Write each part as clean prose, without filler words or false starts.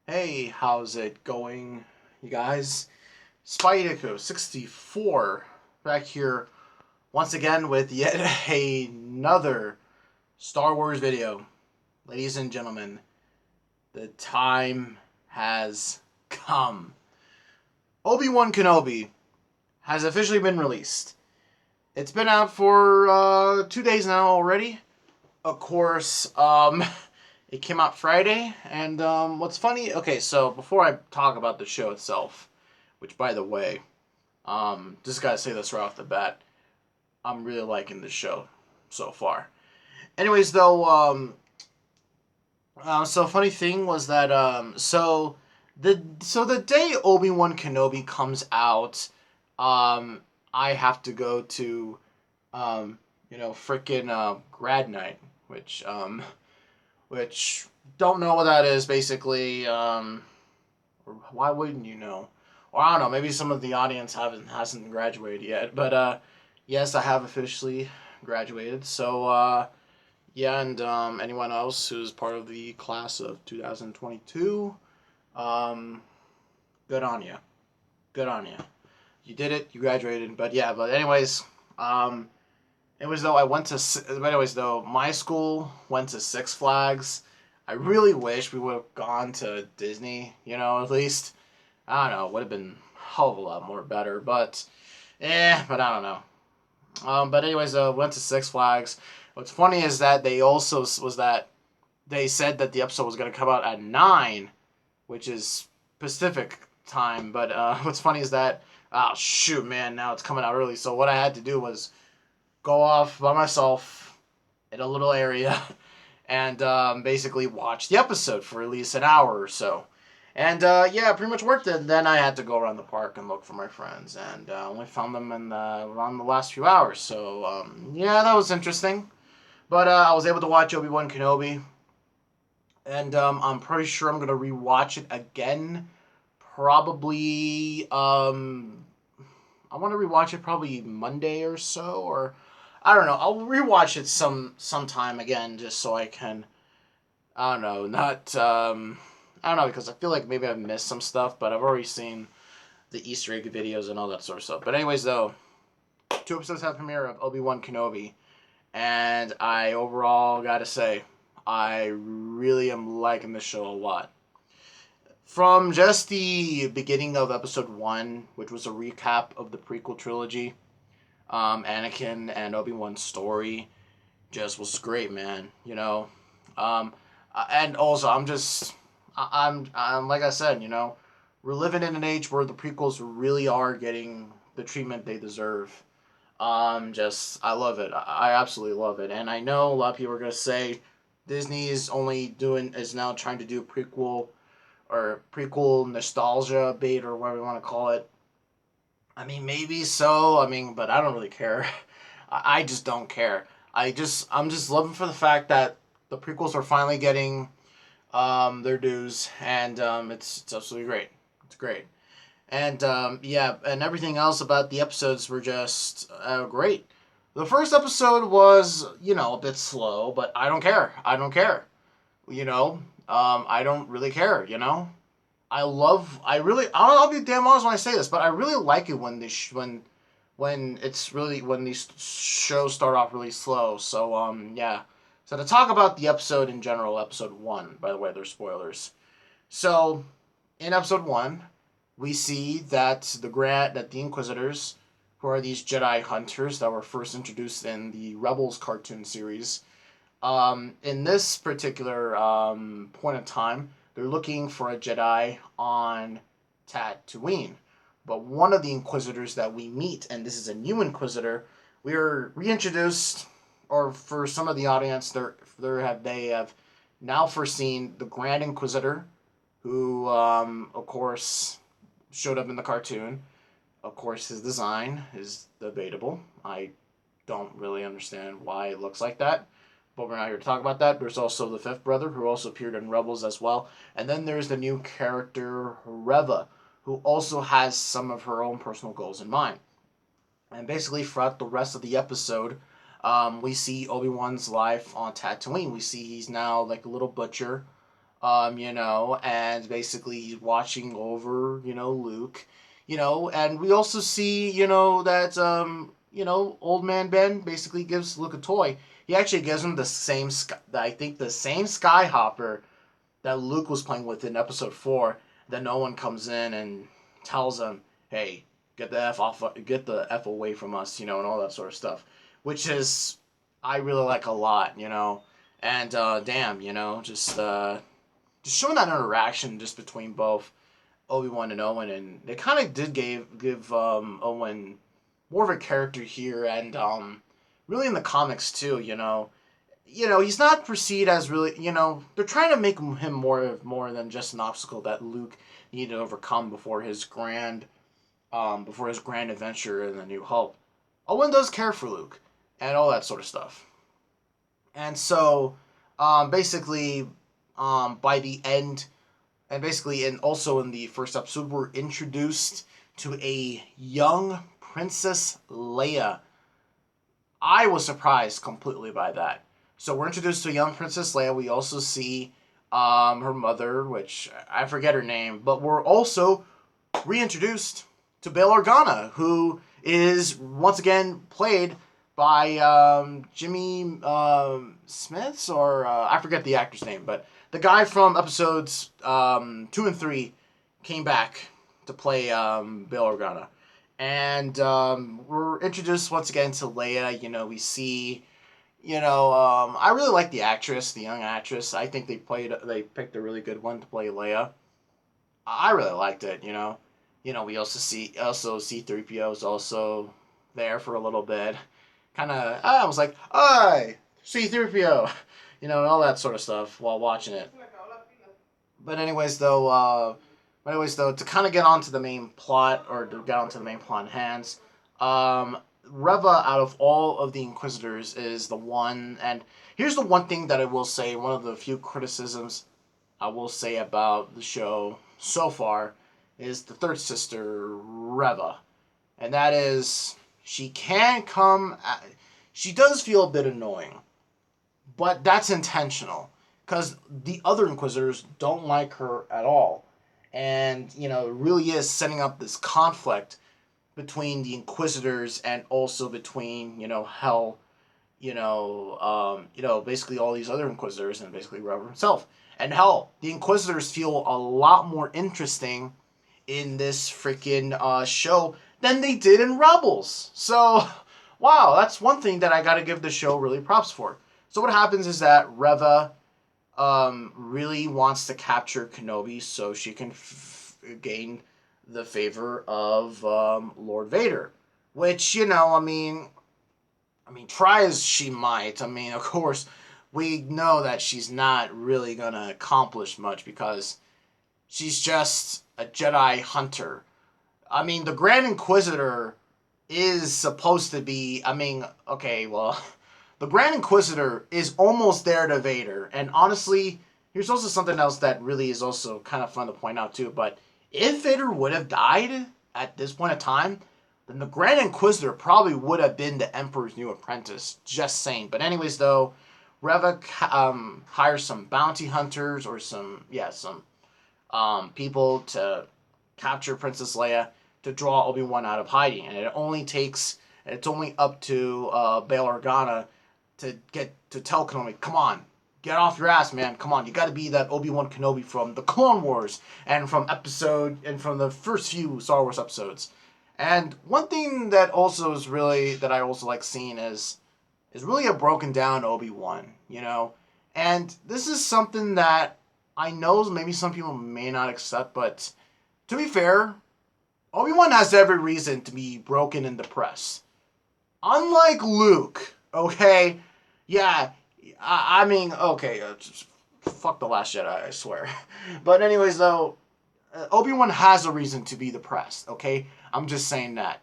Hey, how's it going, you guys? Spideko64 back here once again with yet another Star Wars video. Ladies and gentlemen, the time has come. Obi-Wan Kenobi has officially been released. It's been out for 2 days now already. Of course, it came out Friday, and what's funny, okay, so before I talk about the show itself, which by the way, just gotta say this right off the bat, I'm really liking this show so far. Anyways, though, so funny thing was that the day Obi-Wan Kenobi comes out, um, I have to go to freaking grad night, which don't know what that is basically. Or why wouldn't you know? Or I don't know. Maybe some of the audience hasn't graduated yet. But yes, I have officially graduated. So yeah, and anyone else who's part of the class of 2022, um, good on you. Good on you. You did it. You graduated. But yeah. But anyways, um, it was though I went to. But anyways, though my school went to Six Flags. I really wish we would have gone to Disney. At least I don't know. Would have been a hell of a lot more better. But I don't know. But anyways, went to Six Flags. What's funny is that they said that the episode was gonna come out at 9, which is Pacific time. But what's funny is that oh shoot, man, now it's coming out early. So what I had to do was go off by myself in a little area and basically watch the episode for at least an hour or so. And yeah, pretty much worked it. Then I had to go around the park and look for my friends, and only found them around the last few hours. So yeah, that was interesting. But I was able to watch Obi-Wan Kenobi, and I'm pretty sure I'm gonna rewatch it again. Probably I want to rewatch it probably Monday or so, or I don't know. I'll rewatch it sometime again just so I can. I don't know, not I don't know because I feel like maybe I've missed some stuff, but I've already seen the Easter egg videos and all that sort of stuff. But anyways, though, 2 episodes have premiere of Obi-Wan Kenobi, and I overall gotta say I really am liking the show a lot. From just the beginning of episode 1, which was a recap of the prequel trilogy, Anakin and Obi-Wan's story just was great, man. And also I'm like I said, we're living in an age where the prequels really are getting the treatment they deserve. Just I love it. I absolutely love it, and I know a lot of people are gonna say Disney is now trying to do prequel nostalgia bait or whatever you want to call it. I mean, maybe so. I mean, but I don't really care. I just don't care. I'm just loving for the fact that the prequels are finally getting their dues, and it's absolutely great. It's great, and yeah, and everything else about the episodes were just great. The first episode was, a bit slow, but I don't care. I don't care. I don't really care. I'll be damn honest when I say this, but I really like it when when these shows start off really slow. So yeah. So to talk about the episode in general, episode 1, by the way, there's spoilers. So in episode 1, we see that the Inquisitors, who are these Jedi hunters that were first introduced in the Rebels cartoon series, in this particular point of time, they're looking for a Jedi on Tatooine. But one of the Inquisitors that we meet, and this is a new Inquisitor, we are reintroduced, or for some of the audience, they have now foreseen the Grand Inquisitor, who, of course, showed up in the cartoon. Of course, his design is debatable. I don't really understand why it looks like that, but we're not here to talk about that. There's also the fifth brother, who also appeared in Rebels as well. And then there's the new character, Reva, who also has some of her own personal goals in mind. And basically, throughout the rest of the episode, we see Obi-Wan's life on Tatooine. We see he's now like a little butcher. and basically he's watching over, Luke, and we also see, that, old man Ben basically gives Luke a toy. He actually gives him I think the same Skyhopper that Luke was playing with in episode 4, that no one comes in and tells him, hey, get the F away from us, and all that sort of stuff, which is, I really like a lot, and, damn, just showing that interaction just between both Obi-Wan and Owen, and they kind of did give Owen more of a character here, and really in the comics too. He's not perceived as really. They're trying to make him more than just an obstacle that Luke needed to overcome before his grand adventure in the New Hope. Owen does care for Luke and all that sort of stuff, and so basically by the end, and basically, and also in the first episode, we're introduced to a young Princess Leia. I was surprised completely by that. So we're introduced to a young Princess Leia. We also see her mother, which I forget her name, but we're also reintroduced to Bail Organa, who is once again played by Jimmy Smiths, or I forget the actor's name, but the guy from episodes 2 and 3 came back to play Bail Organa. And we're introduced once again to Leia. We see, I really like the young actress. I think they picked a really good one to play Leia. I really liked it, we also see C-3PO is also there for a little bit. I was like, "Hi, C-3PO," and all that sort of stuff while watching it. But to kind of get onto the main plot, or to get onto the main plot in hands, Reva, out of all of the Inquisitors, is the one, and here's the one thing that I will say, one of the few criticisms I will say about the show so far, is the third sister, Reva. And that is, she does feel a bit annoying, but that's intentional, because the other Inquisitors don't like her at all. And, it really is setting up this conflict between the Inquisitors and also between, Hell, basically all these other Inquisitors and basically Reva himself. And hell, the Inquisitors feel a lot more interesting in this freaking show than they did in Rebels. So, wow, that's one thing that I gotta give the show really props for. So what happens is that Reva really wants to capture Kenobi so she can gain the favor of Lord Vader, which, try as she might. Of course, we know that she's not really gonna accomplish much because she's just a Jedi hunter. The Grand Inquisitor is supposed to be, okay, well, the Grand Inquisitor is almost there to Vader, and honestly, here's also something else that really is also kind of fun to point out too, but if Vader would have died at this point in time, then the Grand Inquisitor probably would have been the Emperor's new apprentice, just saying. But anyways, though, Reva hires some bounty hunters, or some people to capture Princess Leia to draw Obi-Wan out of hiding, and it's only up to Bail Organa to tell Kenobi, come on, get off your ass, man, come on, you gotta be that Obi-Wan Kenobi from the Clone Wars, and from the first few Star Wars episodes. And one thing that I also like seeing is really a broken down Obi-Wan, and this is something that I know maybe some people may not accept, but to be fair, Obi-Wan has every reason to be broken and depressed. Unlike Luke, okay? Yeah, okay, just fuck The Last Jedi, I swear. But anyways, though, Obi-Wan has a reason to be depressed, okay? I'm just saying that.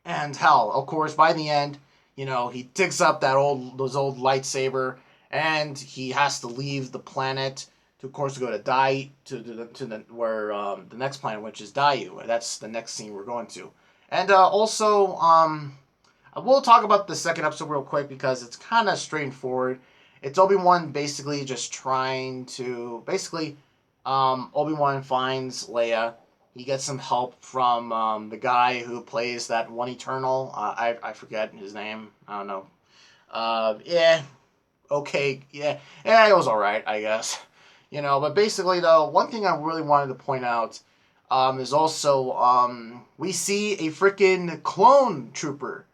And hell, of course, by the end, he digs up those old lightsaber, and he has to leave the planet to, of course, go to the next planet, which is Daiyu. That's the next scene we're going to. And also, I will talk about the second episode real quick because it's kind of straightforward. It's Obi-Wan basically just trying to Obi-Wan finds Leia. He gets some help from the guy who plays that one Eternal. I forget his name. I don't know. Yeah, okay, yeah, it was all right, I guess. But basically, though, one thing I really wanted to point out is also we see a freaking a clone trooper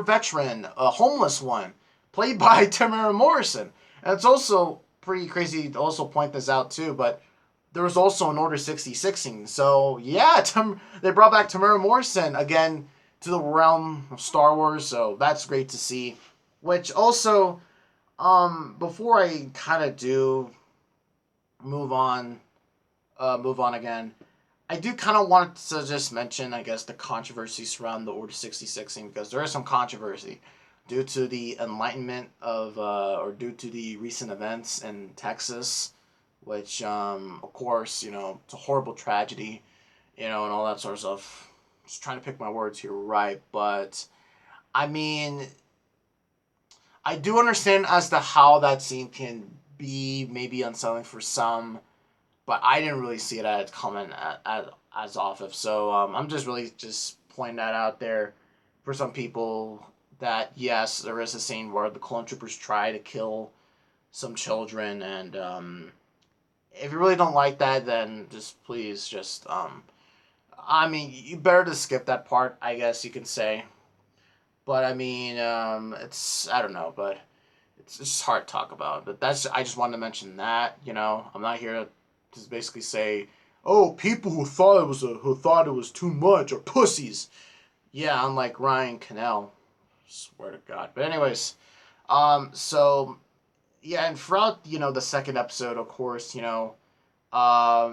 veteran, a homeless one, played by Tamara Morrison. And it's also pretty crazy to also point this out too, but there was also an Order 66 scene. So yeah, they brought back Tamara Morrison again to the realm of Star Wars, so that's great to see. Which also, before I kind of do move on, move on again, I do kind of want to just mention, I guess, the controversy surrounding the Order 66 thing, because there is some controversy due to the enlightenment of, or due to the recent events in Texas, which, of course, it's a horrible tragedy, and all that sort of stuff. Just trying to pick my words here right, but I mean, I do understand as to how that scene can be maybe unsettling for some, but I didn't really see it as coming as often. So I'm just really just pointing that out there for some people that yes, there is a scene where the clone troopers try to kill some children, and if you really don't like that, then just please just I mean, you better to skip that part, I guess you can say. But I mean, it's I don't know, but it's just hard to talk about. But I just wanted to mention that. I'm not here to just basically say, oh, people who thought it was too much are pussies. Yeah, unlike Ryan Cannell, swear to God. But anyways, so yeah, and throughout the second episode, of course, I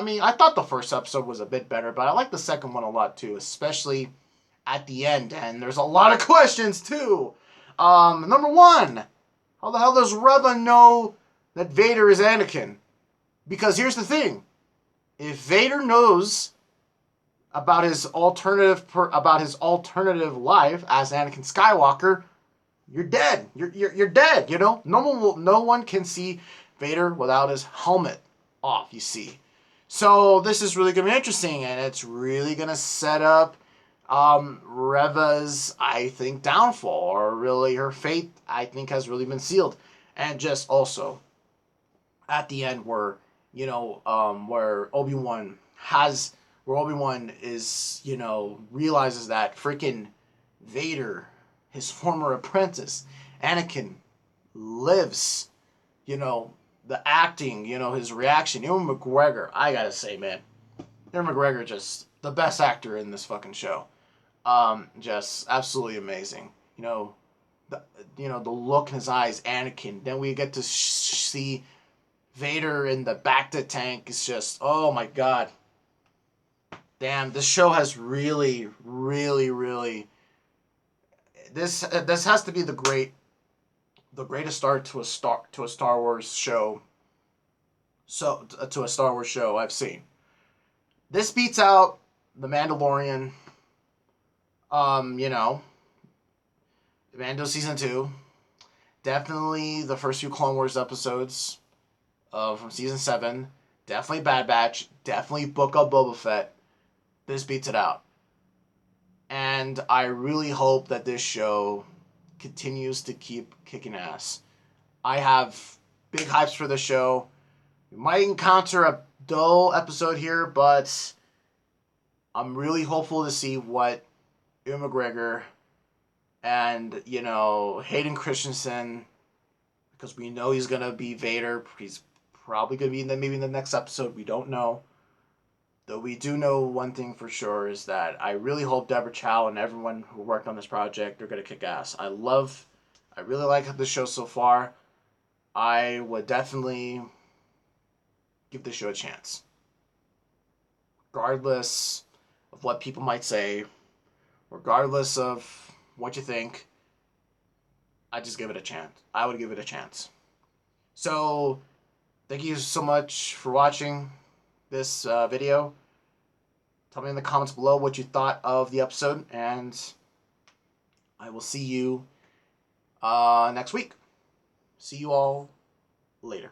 mean, I thought the first episode was a bit better, but I like the second one a lot too, especially at the end, and there's a lot of questions too. Number one, how the hell does Reva know that Vader is Anakin? Because here's the thing: if Vader knows about his alternative life as Anakin Skywalker, you're dead. You're dead. No one can see Vader without his helmet off. You see, so this is really gonna be interesting, and it's really gonna set up Reva's, I think, downfall, or really her fate, I think, has really been sealed. And just also at the end where, where Obi-Wan is, realizes that freaking Vader, his former apprentice, Anakin, lives, the acting, his reaction. Ewan McGregor, I gotta say, man, Ewan McGregor, just the best actor in this fucking show. Just absolutely amazing. The look in his eyes, Anakin. Then we get to see Vader in the bacta tank. It's just, oh my god, damn! This show has really, really, really. This has to be the greatest start to a Star Wars show. So to a Star Wars show I've seen. This beats out The Mandalorian. You know, Mando Season 2. Definitely the first few Clone Wars episodes from Season 7. Definitely Bad Batch. Definitely Book of Boba Fett. This beats it out. And I really hope that this show continues to keep kicking ass. I have big hypes for the show. We might encounter a dull episode here, but I'm really hopeful to see what Ewan McGregor and, Hayden Christensen, because we know he's going to be Vader. He's probably going to be maybe in the next episode. We don't know. Though we do know one thing for sure is that I really hope Deborah Chow and everyone who worked on this project are going to kick ass. I really like the show so far. I would definitely give the show a chance. Regardless of what people might say, regardless of what you think, I just give it a chance. I would give it a chance. So, thank you so much for watching this video. Tell me in the comments below what you thought of the episode, and I will see you next week. See you all later.